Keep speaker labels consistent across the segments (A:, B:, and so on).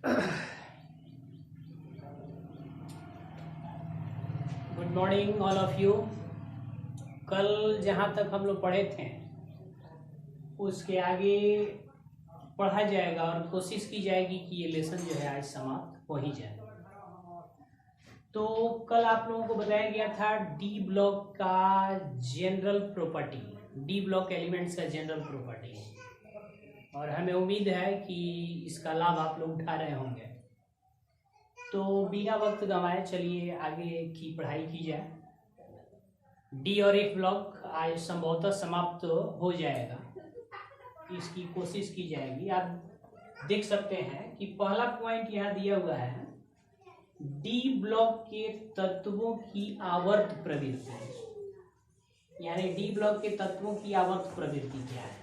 A: Good morning all of you. कल जहाँ तक हम लोग पढ़े थे उसके आगे पढ़ा जाएगा और कोशिश की जाएगी कि ये लेसन जो है आज समाप्त हो ही जाए। तो कल आप लोगों को बताया गया था डी ब्लॉक का general property, D block elements का जनरल प्रॉपर्टी, और हमें उम्मीद है कि इसका लाभ आप लोग उठा रहे होंगे। तो बिना वक्त गंवाए चलिए आगे की पढ़ाई की जाए। डी और एफ ब्लॉक आज संभवतः समाप्त हो जाएगा, इसकी कोशिश की जाएगी। आप देख सकते हैं कि पहला पॉइंट यहाँ दिया हुआ है, डी ब्लॉक के तत्वों की आवर्त प्रवृत्ति, यानी डी ब्लॉक के तत्वों की आवर्त प्रवृत्ति क्या है।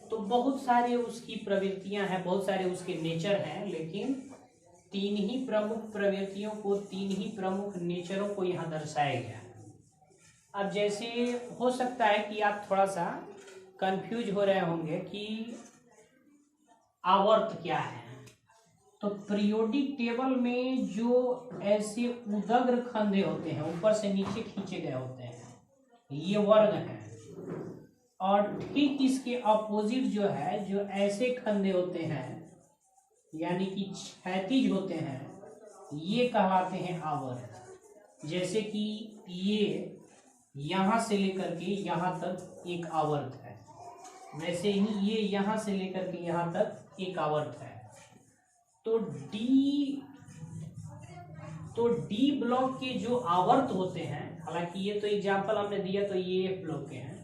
A: तो बहुत सारे उसकी प्रवृत्तियां हैं, बहुत सारे उसके नेचर हैं, लेकिन तीन ही प्रमुख प्रवृत्तियों को, तीन ही प्रमुख नेचरों को यहाँ दर्शाया गया। अब जैसे हो सकता है कि आप थोड़ा सा कंफ्यूज हो रहे होंगे कि आवर्त क्या है। तो पीरियोडिक टेबल में जो ऐसे उदग्र खंडे होते हैं, ऊपर से नीचे खींचे गए होते हैं, ये वर्ग हैं। और ठीक इसके अपोजिट जो है, जो ऐसे खंडे होते हैं यानी कि क्षैतिज होते हैं, ये कहलाते हैं आवर्त। जैसे कि ये यहाँ से लेकर के यहाँ तक एक आवर्त है, वैसे ही ये यहाँ से लेकर के यहाँ तक एक आवर्त है। तो डी ब्लॉक के जो आवर्त होते हैं, हालांकि ये तो एग्जाम्पल हमने दिया तो ये एफ ब्लॉक के हैं।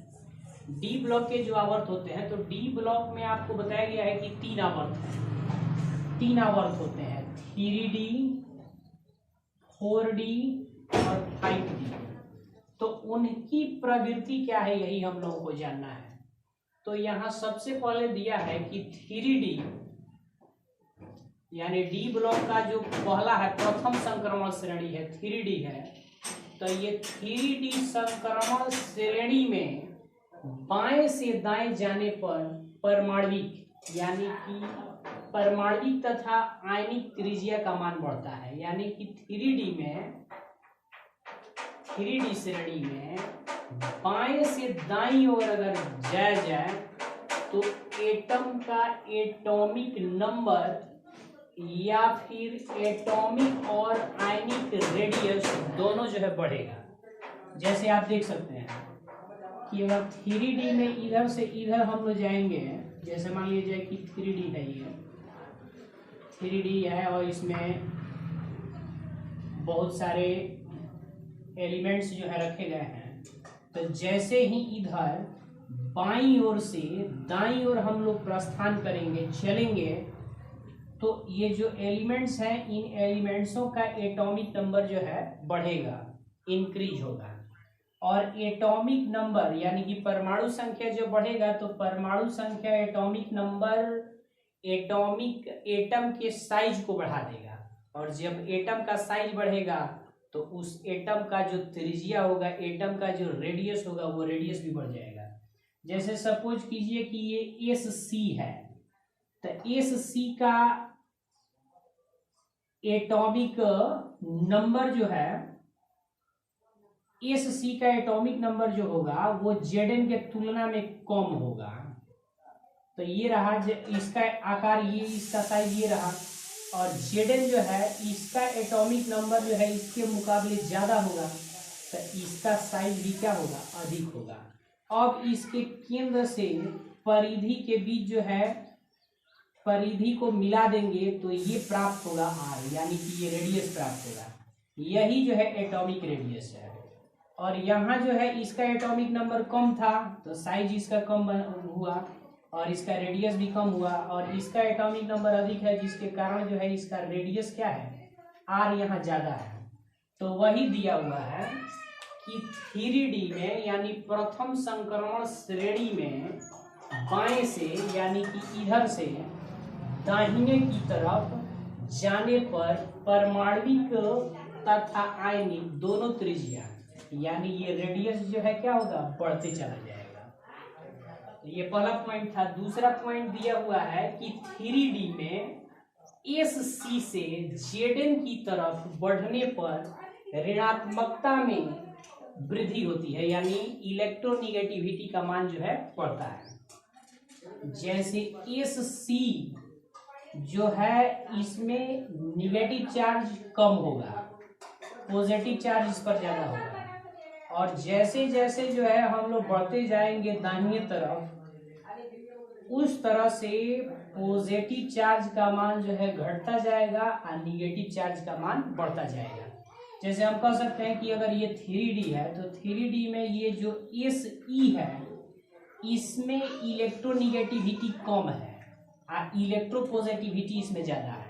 A: डी ब्लॉक के जो आवर्त होते हैं, तो डी ब्लॉक में आपको बताया गया है कि तीन आवर्त हैं, तीन आवर्त होते हैं, 3D, 4D और 5D। तो उनकी प्रवृत्ति क्या है, यही हम लोगों को जानना है। तो यहाँ सबसे पहले दिया है कि 3D यानी डी ब्लॉक का जो पहला है, प्रथम संक्रमण श्रेणी है, 3D है। तो ये 3D संक्रमण श्रेणी में बाएं से दाएं जाने पर परमाणविक यानी कि परमाणविक तथा आयनिक त्रिज्या का मान बढ़ता है। यानी कि 3D श्रेणी में बाएं से दाईं ओर अगर जाया जाए तो एटम का एटॉमिक नंबर या फिर एटॉमिक और आयनिक रेडियस दोनों जो है बढ़ेगा। जैसे आप देख सकते हैं कि अगर 3D में इधर से इधर हम लोग जाएंगे, जैसे मान लीजिए कि 3D है, ये 3D है और इसमें बहुत सारे एलिमेंट्स जो है रखे गए हैं। तो जैसे ही इधर बाईं ओर से दाईं ओर हम लोग प्रस्थान करेंगे, चलेंगे, तो ये जो एलिमेंट्स हैं, इन एलिमेंट्सों का एटॉमिक नंबर जो है बढ़ेगा, इंक्रीज होगा। और एटॉमिक नंबर यानी कि परमाणु संख्या जो बढ़ेगा, तो परमाणु संख्या एटॉमिक नंबर एटम के साइज को बढ़ा देगा। और जब एटम का साइज बढ़ेगा तो उस एटम का जो त्रिज्या होगा, एटम का जो रेडियस होगा, वो रेडियस भी बढ़ जाएगा। जैसे सपोज कीजिए कि ये SC है, तो SC का एटॉमिक नंबर जो है, SC का एटॉमिक नंबर जो होगा वो Zn के तुलना में कम होगा। तो ये रहा, इसका आकार, ये इसका साइज ये रहा, और Zn जो है इसका एटॉमिक नंबर जो है इसके मुकाबले ज्यादा होगा, तो इसका साइज भी क्या होगा, अधिक होगा। अब इसके केंद्र से परिधि के बीच जो है, परिधि को मिला देंगे तो ये प्राप्त होगा R, यानी कि ये रेडियस प्राप्त होगा। यही जो है एटॉमिक रेडियस है। और यहाँ जो है इसका एटॉमिक नंबर कम था तो साइज इसका कम हुआ और इसका रेडियस भी कम हुआ, और इसका एटॉमिक नंबर अधिक है जिसके कारण जो है इसका रेडियस क्या है, R यहाँ ज्यादा है। तो वही दिया हुआ है कि 3D में यानी प्रथम संक्रमण श्रेणी में बाएं से यानी कि इधर से दाहिने की तरफ जाने पर परमाणविक तथा आयनिक दोनों त्रिज्या यानी ये रेडियस जो है क्या होगा, बढ़ते चला जाएगा। तो ये पहला पॉइंट था। दूसरा पॉइंट दिया हुआ है कि 3D में एस सी से जेड की तरफ बढ़ने पर ऋणात्मकता में वृद्धि होती है, यानी इलेक्ट्रोनिगेटिविटी का मान जो है बढ़ता है। जैसे एस सी जो है इसमें निगेटिव चार्ज कम होगा, पॉजिटिव चार्ज इस पर ज्यादा होगा, और जैसे जैसे जो है हम लोग बढ़ते जाएंगे दाहिने तरफ, उस तरह से पॉजिटिव चार्ज का मान जो है घटता जाएगा और निगेटिव चार्ज का मान बढ़ता जाएगा। जैसे हम कह सकते हैं कि अगर ये 3D है तो 3D में ये जो SE है इसमें इलेक्ट्रोनिगेटिविटी कम है और इलेक्ट्रोपॉजिटिविटी इसमें ज़्यादा है,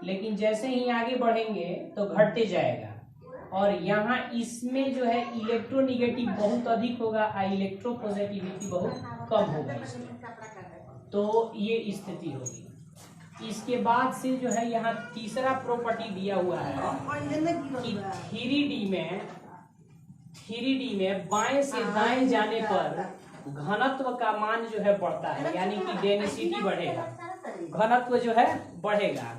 A: लेकिन जैसे ही आगे बढ़ेंगे तो घटते जाएगा, और यहाँ इसमें जो है इलेक्ट्रोनिगेटिव बहुत अधिक होगा और इलेक्ट्रोपॉजिटिविटी बहुत कम होगा इसमें। तो ये स्थिति होगी। इसके बाद से जो है यहाँ तीसरा प्रॉपर्टी दिया हुआ है कि 3D में बाएं से दाएं जाने पर घनत्व का मान जो है बढ़ता है, यानी कि डेंसिटी बढ़ेगा, घनत्व जो है बढ़ेगा,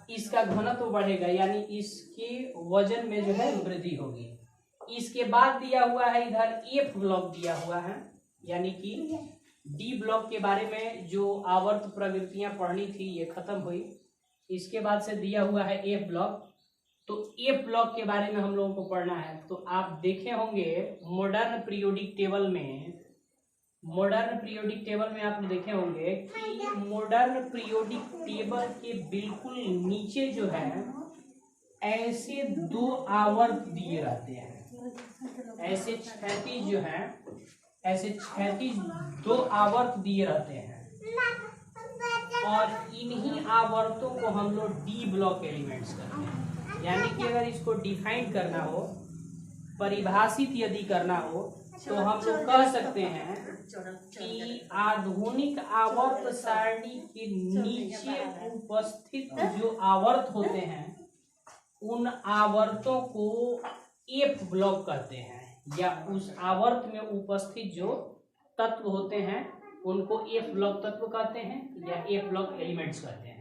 A: इसका घनत्व बढ़ेगा, यानी इसके वजन में जो है वृद्धि होगी। इसके बाद दिया हुआ है इधर एफ ब्लॉक दिया हुआ है, यानी कि डी ब्लॉक के बारे में जो आवर्त प्रवृत्तियां पढ़नी थी ये खत्म हुई। इसके बाद से दिया हुआ है एफ ब्लॉक, तो एफ ब्लॉक के बारे में हम लोगों को पढ़ना है। तो आप देखे होंगे मॉडर्न पीरियोडिक टेबल में आपने देखे होंगे कि मॉडर्न पीरियोडिक टेबल के बिल्कुल नीचे जो है ऐसे दो आवर्त दिए रहते हैं, ऐसे क्षैतिज जो है ऐसे क्षैतिज दो आवर्त दिए रहते हैं, और इन्हीं आवर्तों को हम लोग डी ब्लॉक एलिमेंट्स करते हैं। यानी कि अगर इसको डिफाइन करना हो, परिभाषित यदि करना हो, तो हम लोग कह सकते हैं कि आधुनिक आवर्त सारणी के नीचे उपस्थित जो आवर्त होते हैं उन आवर्तों को एफ ब्लॉक करते हैं, या उस आवर्त में उपस्थित जो तत्व होते हैं उनको एफ ब्लॉक तत्व कहते हैं या एफ ब्लॉक एलिमेंट्स कहते हैं।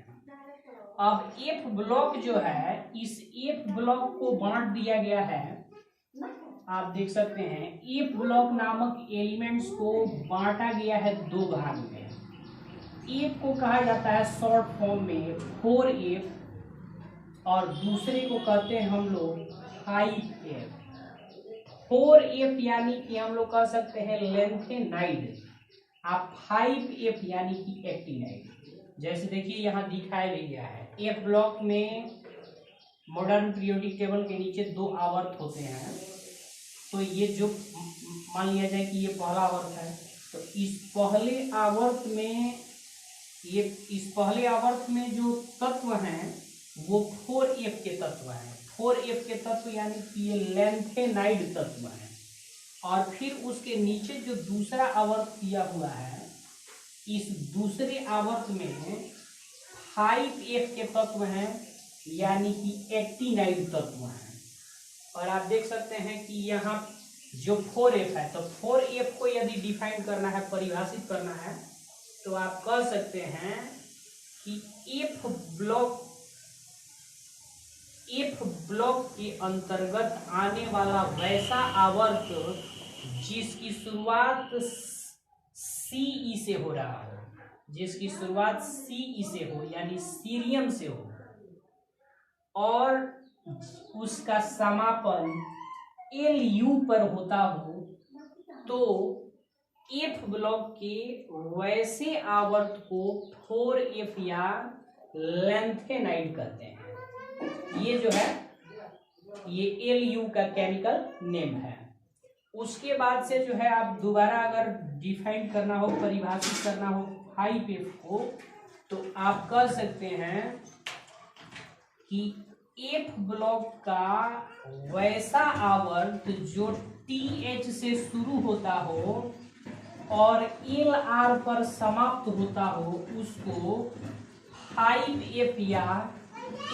A: अब एफ ब्लॉक जो है, इस एफ ब्लॉक को बांट दिया गया है, आप देख सकते हैं एफ ब्लॉक नामक एलिमेंट्स को बांटा गया है दो भाग में। एक को कहा जाता है शॉर्ट फॉर्म में 4F और दूसरे को कहते हैं हम लोग 5F। 4F यानी कि हम लोग कह सकते हैं लेंथेनाइड, आप 5F यानी कि एक्टिनाइड। जैसे देखिए यहाँ दिखाया भी गया है, एफ ब्लॉक में मॉडर्न पीरियोडिक टेबल के नीचे दो आवर्त होते हैं, तो ये जो मान लिया जाए कि ये पहला आवर्त है, तो इस पहले आवर्त में जो तत्व हैं वो 4F के तत्व हैं। 4F के तत्व यानी कि ये लेंथेनाइड तत्व हैं, और फिर उसके नीचे जो दूसरा आवर्त दिया हुआ है, इस दूसरे आवर्त में 5F के तत्व हैं, यानी कि एक्टिनाइड तत्व हैं। और आप देख सकते हैं कि यहाँ जो 4F है, तो 4F को यदि डिफाइन करना है, परिभाषित करना है, तो आप कह सकते हैं कि एफ ब्लॉक के अंतर्गत आने वाला वैसा आवर्त जिसकी शुरुआत CE से हो रहा हो, जिसकी शुरुआत CE से हो यानी सीरियम से हो, और उसका समापन LU पर होता हो, तो एफ ब्लॉक के वैसे आवर्त को 4F या लेंथेनाइड कहते हैं। ये जो है ये LU का केमिकल नेम है। उसके बाद से जो है आप दोबारा अगर डिफाइन करना हो, परिभाषित करना हो 5F को, तो आप कह सकते हैं कि एफ ब्लॉक का वैसा आवर्त जो TH से शुरू होता हो और LR पर समाप्त होता हो, उसको 5F या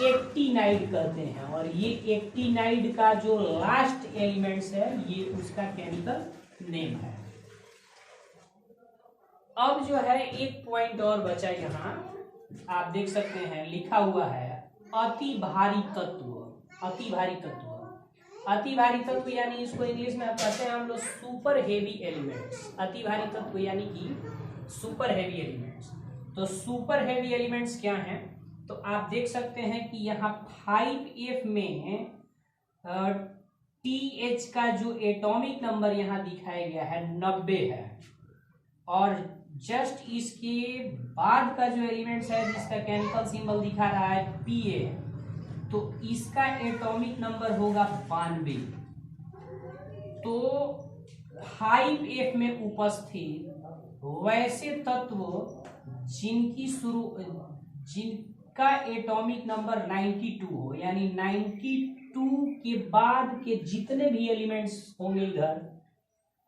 A: एक्टिनाइड कहते हैं। और ये एक्टिनाइड का जो लास्ट एलिमेंट्स है ये उसका केमिकल नेम है। अब जो है एक पॉइंट और बचा यहाँ आप देख सकते हैं लिखा हुआ है अति भारी तत्व। अति भारी तत्व, अति भारी तत्व यानी इसको इंग्लिश में कहते हैं हम लोग सुपर हेवी एलिमेंट्स। अति भारी तत्व यानी कि सुपर हेवी एलिमेंट्स। तो सुपर हेवी एलिमेंट्स क्या हैं? तो आप देख सकते हैं कि यहाँ 5F में TH का जो एटॉमिक नंबर यहाँ दिखाया गया है 90 है, और जस्ट इसके बाद का जो एलिमेंट्स है जिसका केमिकल सिंबल दिखा रहा है Pa, तो इसका एटॉमिक नंबर होगा 92। तो 5F में उपस्थित वैसे तत्व जिनका एटॉमिक नंबर 92 हो, यानी 92 के बाद के जितने भी एलिमेंट्स होंगे इधर,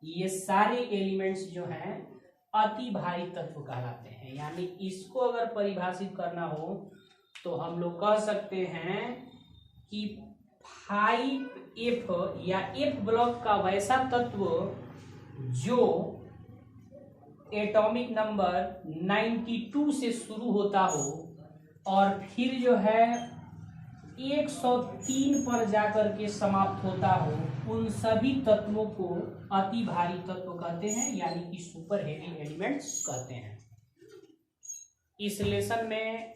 A: ये सारे एलिमेंट्स जो हैं अति भारी तत्व कहलाते हैं। यानी इसको अगर परिभाषित करना हो तो हम लोग कह सकते हैं कि 5F या F ब्लॉक का वैसा तत्व जो एटॉमिक नंबर 92 से शुरू होता हो और फिर जो है 103 पर जाकर के समाप्त होता हो, उन सभी तत्वों को अति भारी तत्व कहते हैं, यानी कि सुपर हेवी एलिमेंट्स कहते हैं। इस लेसन में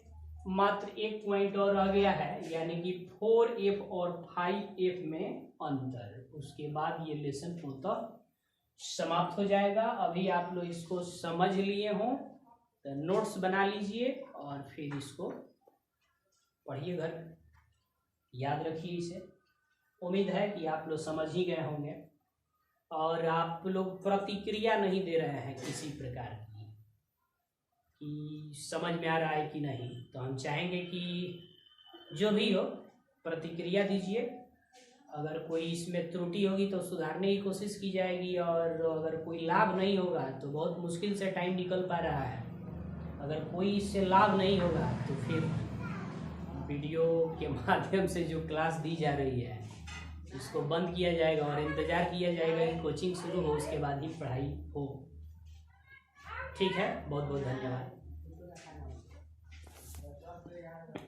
A: मात्र एक पॉइंट और रह गया है, यानी कि 4F और 5F में अंतर। उसके बाद ये लेसन पूर्णतः समाप्त हो जाएगा। अभी आप लोग इसको समझ लिए हों तो नोट्स बना लीजिए और फिर इसको पढ़िए, घर याद रखिए इसे। उम्मीद है कि आप लोग समझ ही गए होंगे और आप लोग प्रतिक्रिया नहीं दे रहे हैं किसी प्रकार की कि समझ में आ रहा है कि नहीं। तो हम चाहेंगे कि जो भी हो प्रतिक्रिया दीजिए। अगर कोई इसमें त्रुटि होगी तो सुधारने की कोशिश की जाएगी, और अगर कोई लाभ नहीं होगा तो बहुत मुश्किल से टाइम निकल पा रहा है। अगर कोई इससे लाभ नहीं होगा तो फिर वीडियो के माध्यम से जो क्लास दी जा रही है इसको बंद किया जाएगा और इंतज़ार किया जाएगा कि कोचिंग शुरू हो, उसके बाद ही पढ़ाई हो। ठीक है, बहुत बहुत धन्यवाद।